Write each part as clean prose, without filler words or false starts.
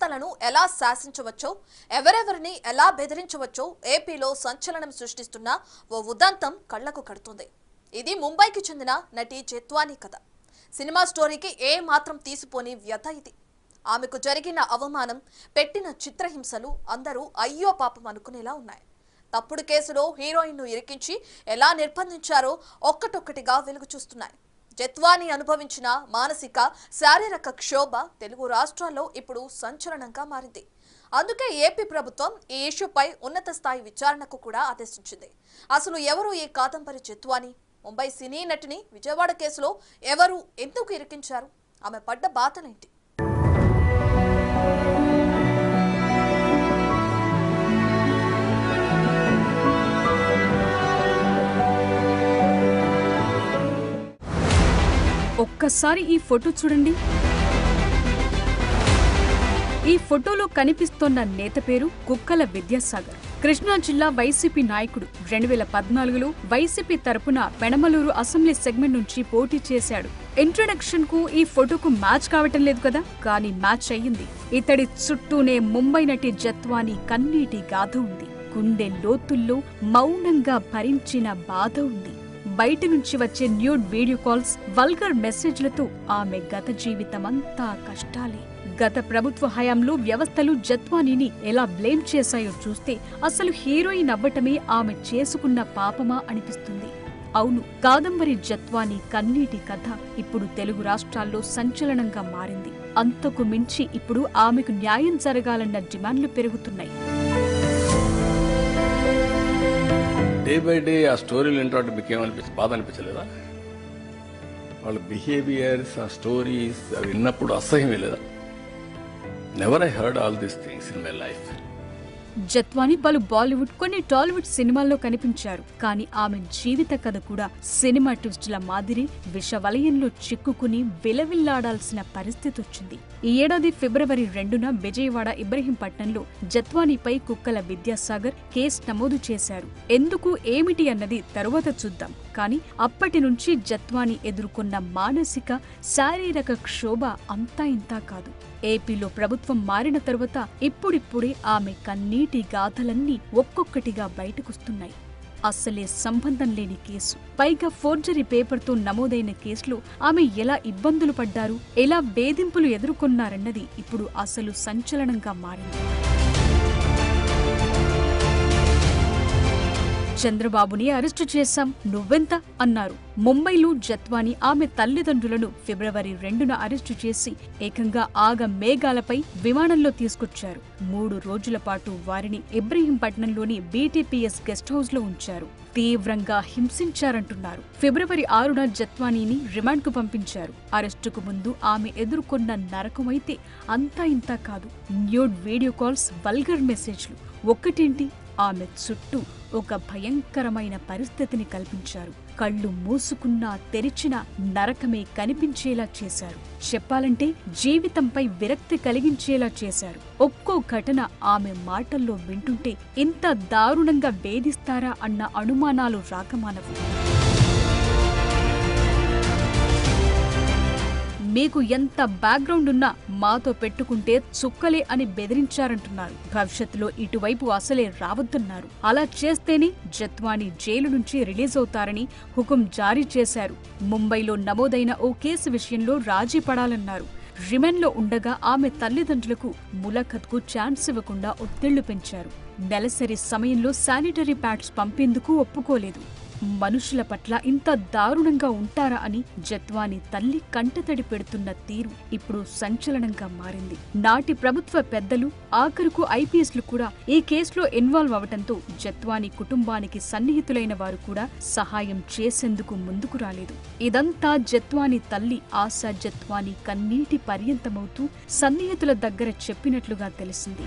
ప్రవర్తనను ఎలా శాసించవచ్చో, ఎవరెవరిని ఎలా బెదిరించవచ్చో ఏపీలో సంచలనం సృష్టిస్తున్న ఓ ఉదంతం కళ్లకు కడుతుంది. ఇది ముంబైకి చెందిన నటి జత్వానీ కథ. సినిమా స్టోరీకి ఏ మాత్రం తీసిపోని వ్యథ ఇది. ఆమెకు జరిగిన అవమానం, పెట్టిన చిత్రహింసలు అందరూ అయ్యో పాపం అనుకునేలా ఉన్నాయి. తప్పుడు కేసులో హీరోయిన్ను ఇరికించి ఎలా నిర్బంధించారో ఒక్కటొక్కటిగా వెలుగు చూస్తున్నాయి. జత్వానీ అనుభవించిన మానసిక, శారీరక క్షోభ తెలుగు రాష్ట్రాల్లో ఇప్పుడు సంచలనంగా మారింది. అందుకే ఏపీ ప్రభుత్వం ఈ ఇష్యూపై ఉన్నత స్థాయి విచారణకు కూడా ఆదేశించింది. అసలు ఎవరు ఈ కాదంబరి జత్వానీ? ముంబై సినీ నటిని విజయవాడ కేసులో ఎవరు, ఎందుకు ఇరికించారు? ఆమె పడ్డ బాధలేంటి? ఒక్కసారి ఈ ఫోటో చూడండి. ఈ ఫోటోలో కనిపిస్తోన్న నేత పేరు కుక్కల విద్యాసాగర్. కృష్ణా జిల్లా వైసీపీ నాయకుడు. 2014లో వైసీపీ తరపున పెనమలూరు అసెంబ్లీ సెగ్మెంట్ నుంచి పోటీ చేశాడు. ఇంట్రడక్షన్ కు ఈ ఫోటోకు మ్యాచ్ కావటం లేదు కదా, కానీ మ్యాచ్ అయ్యింది. ఇతడి చుట్టూనే ముంబై నటి జత్వానీ కన్నీటి గాథ ఉంది. గుండె లోతుల్లో మౌనంగా భరించిన బాధ ఉంది. బయట నుంచి వచ్చే న్యూడ్ వీడియో కాల్స్, వల్గర్ మెసేజ్లతో ఆమె గత జీవితమంతా కష్టాలే. గత ప్రభుత్వ హయాంలో వ్యవస్థలు జత్వానీని ఎలా బ్లేమ్ చేశాయో చూస్తే అసలు హీరోయిన్ అవ్వటమే ఆమె చేసుకున్న పాపమా అనిపిస్తుంది. అవును, కాదంబరి జత్వానీ కన్నీటి కథ ఇప్పుడు తెలుగు రాష్ట్రాల్లో సంచలనంగా మారింది. అంతకు మించి ఇప్పుడు ఆమెకు న్యాయం జరగాలన్న డిమాండ్లు పెరుగుతున్నాయి. డే బై డే ఆ స్టోరీలు వింటుంటే మీకు ఏమనిపిస్తుంది? బాధ అనిపించలేదా? వాళ్ళ బిహేవియర్స్, ఆ స్టోరీస్ అవి విన్నప్పుడు అసహ్యం లేదా? Never I heard all these things in my life. Jethwani పలు బాలీవుడ్, కొన్ని టాలీవుడ్ సినిమాల్లో కనిపించారు. కానీ ఆమె జీవిత కథ కూడా సినిమా ట్విస్టుల మాదిరి విషవలయంలో చిక్కుకుని విలవిల్లాడాల్సిన పరిస్థితి వచ్చింది. ఈ ఏడాది ఫిబ్రవరి 2న విజయవాడ ఇబ్రహీంపట్నంలో జత్వానీపై కుక్కల విద్యాసాగర్ కేసు నమోదు చేశారు. ఎందుకు, ఏమిటి అన్నది తరువాత చూద్దాం. కానీ అప్పటి నుంచి జత్వానీ ఎదుర్కొన్న మానసిక, శారీరక క్షోభ అంతా ఇంతా కాదు. ఏపీలో ప్రభుత్వం మారిన తరువాత ఇప్పుడిప్పుడే ఆమె కన్నీటి గాథలన్నీ ఒక్కొక్కటిగా బయటకొస్తున్నాయి. అస్సలే సంబంధం లేని కేసు, పైగా ఫోర్జరీ పేపర్తో నమోదైన కేసులో ఆమె ఎలా ఇబ్బందులు పడ్డారు, ఎలా వేధింపులు ఎదుర్కొన్నారన్నది ఇప్పుడు అసలు సంచలనంగా మారింది. చంద్రబాబుని అరెస్టు చేశాం, నువ్వెంత అన్నారు. ముంబైలో జత్వానీ ఆమె తల్లిదండ్రులను ఫిబ్రవరి 2న అరెస్టు చేసి ఏకంగా ఆగ మేఘాలపై విమానంలో తీసుకొచ్చారు. 3 రోజుల పాటు వారిని ఇబ్రహీంపట్నంలోని బీటీపీఎస్ గెస్ట్ హౌస్ లో ఉంచారు. తీవ్రంగా హింసించారంటున్నారు. ఫిబ్రవరి 6న జత్వానీని రిమాండ్కు పంపించారు. అరెస్టుకు ముందు ఆమె ఎదుర్కొన్న నరకమైతే అంతా ఇంతా కాదు. న్యూడ్ వీడియో కాల్స్, వల్గర్ మెసేజ్లు. ఒక్కటేంటి, ఆమె చుట్టూ ఒక భయంకరమైన పరిస్థితిని కల్పించారు. కళ్ళు మూసుకున్నా తెరిచినా నరకమే కనిపించేలా చేశారు. చెప్పాలంటే జీవితంపై విరక్తి కలిగించేలా చేశారు. ఒక్కో ఘటన ఆమె మాటల్లో వింటుంటే ఇంత దారుణంగా వేధిస్తారా అన్న అనుమానాలు రాకమానవు. మీకు ఎంత బ్యాక్గ్రౌండ్ ఉన్నా మాతో పెట్టుకుంటే చుక్కలే అని బెదిరించారంటున్నారు. భవిష్యత్తులో ఇటువైపు అసలే రావద్దన్నారు. అలా చేస్తేనే జత్వానీ జైలు నుంచి రిలీజ్ అవుతారని హుకుం జారీ చేశారు. ముంబైలో నమోదైన ఓ కేసు విషయంలో రాజీ పడాలన్నారు. రిమాండ్లో ఉండగా ఆమె తల్లిదండ్రులకు ములాఖత్కు ఛాన్స్ ఇవ్వకుండా ఒత్తిళ్లు పెంచారు. నెలసరి సమయంలో శానిటరీ ప్యాడ్స్ పంపేందుకు ఒప్పుకోలేదు. మనుషుల పట్ల ఇంత దారుణంగా ఉంటారా అని జత్వానీ తల్లి కంటతడి పెడుతున్న తీరు ఇప్పుడు సంచలనంగా మారింది. నాటి ప్రభుత్వ పెద్దలు, ఆఖరుకు ఐపీఎస్లు కూడా ఈ కేసులో ఇన్వాల్వ్ అవటంతో జత్వానీ కుటుంబానికి సన్నిహితులైన వారు కూడా సహాయం చేసేందుకు ముందుకు రాలేదు. ఇదంతా జత్వానీ తల్లి ఆశా జత్వానీ కన్నీటి పర్యంతమవుతూ సన్నిహితుల దగ్గర చెప్పినట్లుగా తెలిసింది.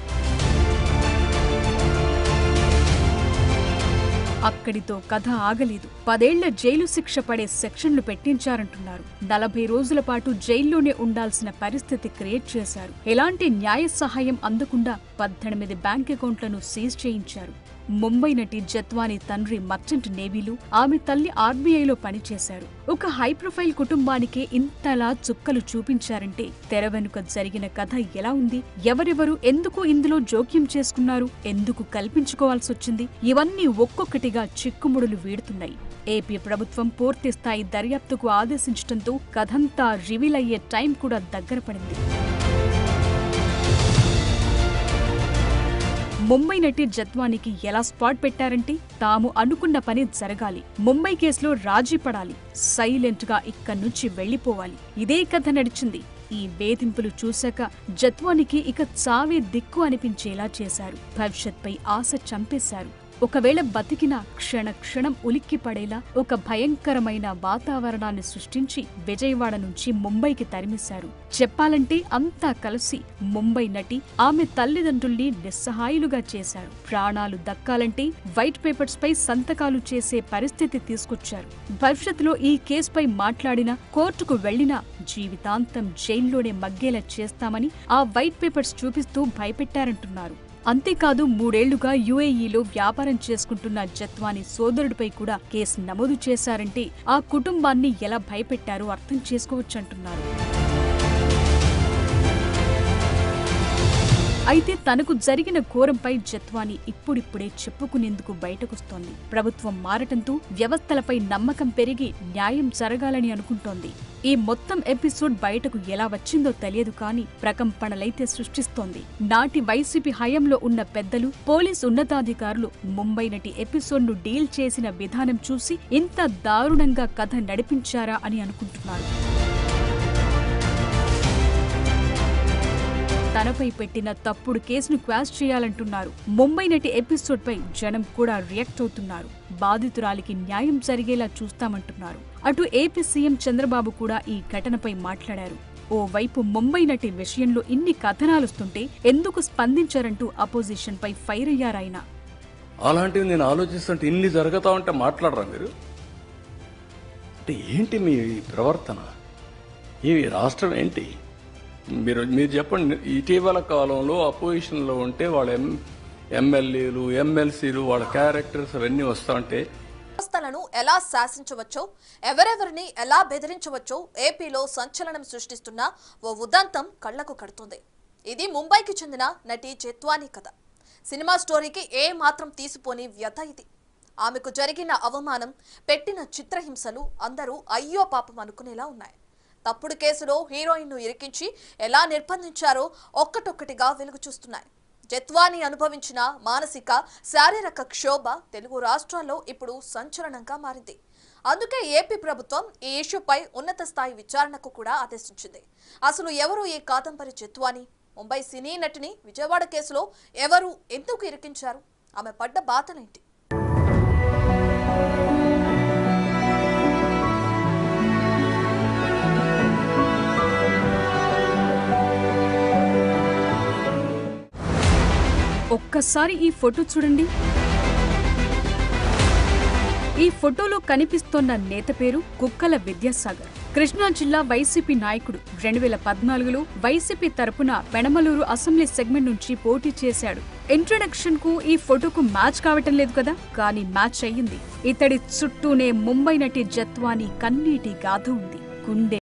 అక్కడితో కథ ఆగలేదు. 10 ఏళ్ల జైలు శిక్ష పడే సెక్షన్లు పెట్టించారంటున్నారు. 40 రోజుల పాటు జైల్లోనే ఉండాల్సిన పరిస్థితి క్రియేట్ చేశారు. ఎలాంటి న్యాయ సహాయం అందకుండా 18 బ్యాంక్ అకౌంట్లను సీజ్ చేయించారు. ముంబై నటి జత్వాని తండ్రి మర్చెంట్ నేవీలో, ఆమె తల్లి ఆర్బీఐలో పనిచేశారు. ఒక హై ప్రొఫైల్ కుటుంబానికే ఇంతలా చుక్కలు చూపించారంటే తెర వెనుక జరిగిన కథ ఎలా ఉంది, ఎవరెవరు ఎందుకు ఇందులో జోక్యం చేసుకున్నారు, ఎందుకు కల్పించుకోవాల్సొచ్చింది, ఇవన్నీ ఒక్కొక్కటిగా చిక్కుముడులు వీడుతున్నాయి. ఏపీ ప్రభుత్వం పూర్తి స్థాయి దర్యాప్తుకు ఆదేశించడంతో కథంతా రివీల్ అయ్యే టైం కూడా దగ్గర పడింది. ముంబై నటి జత్వానికి ఎలా స్పాట్ పెట్టారంటే తాము అనుకున్న పని జరగాలి, ముంబై కేసులో రాజీ పడాలి, సైలెంట్ గా ఇక్కడి నుంచి వెళ్లిపోవాలి, ఇదే కథ నడిచింది. ఈ వేధింపులు చూశాక జత్వానికి ఇక చావే దిక్కు అనిపించేలా చేశారు. భవిష్యత్పై ఆశ చంపేశారు. ఒకవేళ బతికిన క్షణ క్షణం ఉలిక్కి పడేలా ఒక భయంకరమైన వాతావరణాన్ని సృష్టించి విజయవాడ నుంచి ముంబైకి తరిమేశారు. చెప్పాలంటే అంతా కలిసి ముంబై నటి, ఆమె తల్లిదండ్రుల్ని నిస్సహాయులుగా చేశారు. ప్రాణాలు దక్కాలంటే వైట్ పేపర్స్ పై సంతకాలు చేసే పరిస్థితి తీసుకొచ్చారు. భవిష్యత్తులో ఈ కేసుపై మాట్లాడినా, కోర్టుకు వెళ్లినా జీవితాంతం జైల్లోనే మగ్గేలా చేస్తామని ఆ వైట్ పేపర్స్ చూపిస్తూ భయపెట్టారంటున్నారు. అంతేకాదు 3 ఏళ్లుగా యుఏఈలో వ్యాపారం చేసుకుంటున్న జత్వాని సోదరుడిపై కూడా కేసు నమోదు చేశారంటే ఆ కుటుంబాన్ని ఎలా భయపెట్టారో అర్థం చేసుకోవచ్చంటున్నారు. అయితే తనకు జరిగిన ఘోరంపై జత్వాని ఇప్పుడిప్పుడే చెప్పుకునేందుకు బయటకొస్తోంది. ప్రభుత్వం మారటంతో వ్యవస్థలపై నమ్మకం పెరిగి న్యాయం జరగాలని అనుకుంటోంది. ఈ మొత్తం ఎపిసోడ్ బయటకు ఎలా వచ్చిందో తెలియదు కానీ ప్రకంపనలైతే సృష్టిస్తోంది. నాటి వైసీపీ హయాంలో ఉన్న పెద్దలు, పోలీసు ఉన్నతాధికారులు ముంబై నటి ఎపిసోడ్ను డీల్ చేసిన విధానం చూసి ఇంత దారుణంగా కథ నడిపించారా అని అనుకుంటున్నారు. తనపై పెట్టిన తప్పుడు కేసును క్వాష్ చేయాలంటున్నారు. ముంబై నటి ఎపిసోడ్ పై జనం కూడా రియాక్ట్ అవుతున్నారు. బాధితురాలికి న్యాయం జరిగేలా చూస్తామంటున్నారు. అటు ఏపీ సీఎం చంద్రబాబు కూడా ఈ ఘటనపై మాట్లాడారు. ఓవైపు ముంబై నటి విషయంలో ఇన్ని కథనాలుస్తుంటే ఎందుకు స్పందించారంటూ అపోజిషన్ పై ఫైర్ అయ్యారాయన. అలాంటివి నేను ఆలోచిస్తుంటే ఇన్ని జరుగుతా ఉంటే మాట్లాడరా మీరు? అంటే ఏంటి మీ ప్రవర్తన? ఈ రాష్ట్రం ఏంటి? మీరు చెప్పండి. ఇటీవల కాలంలో అపోజిషన్లో ఉంటే వాళ్ళ ఎమ్మెల్యేలు, ఎమ్మెల్సీలు, వాళ్ళ క్యారెక్టర్స్ అవన్నీ వస్తా ఉంటే వ్యవస్థలను ఎలా శాసించవచ్చో, ఎవరెవరిని ఎలా బెదిరించవచ్చో ఏపీలో సంచలనం సృష్టిస్తున్న ఓ ఉదంతం కళ్లకు కడుతుంది. ఇది ముంబైకి చెందిన నటి జత్వాని కథ. సినిమా స్టోరీకి ఏ మాత్రం తీసిపోని వ్యథ ఇది. ఆమెకు జరిగిన అవమానం, పెట్టిన చిత్రహింసలు అందరూ అయ్యో పాపం అనుకునేలా ఉన్నాయి. తప్పుడు కేసులో హీరోయిన్ను ఇరికించి ఎలా నిర్బంధించారో ఒక్కటొక్కటిగా వెలుగు చూస్తున్నాయి. జత్వాని అనుభవించిన మానసిక, శారీరక క్షోభ తెలుగు రాష్ట్రాల్లో ఇప్పుడు సంచలనంగా మారింది. అందుకే ఏపీ ప్రభుత్వం ఈ ఇష్యూపై ఉన్నత స్థాయి విచారణకు కూడా ఆదేశించింది. అసలు ఎవరు ఈ కాదంబరి జత్వాని? ముంబై సినీ నటిని విజయవాడ కేసులో ఎవరు, ఎందుకు ఇరికించారు? ఆమె పడ్డ బాధలేంటి? ఒక్కసారి ఈ ఫోటో చూడండి. ఈ ఫోటోలో కనిపిస్తోన్న నేత పేరు కుక్కల విద్యాసాగర్. కృష్ణా జిల్లా వైసీపీ నాయకుడు. 2014లో వైసీపీ తరపున పెనమలూరు అసెంబ్లీ సెగ్మెంట్ నుంచి పోటీ చేశాడు. ఇంట్రడక్షన్ కు ఈ ఫోటోకు మ్యాచ్ కావటం లేదు కదా, కానీ మ్యాచ్ అయ్యింది. ఇతడి చుట్టూనే ముంబై నటి జత్వాని కన్నీటి గాథ ఉంది. గుండె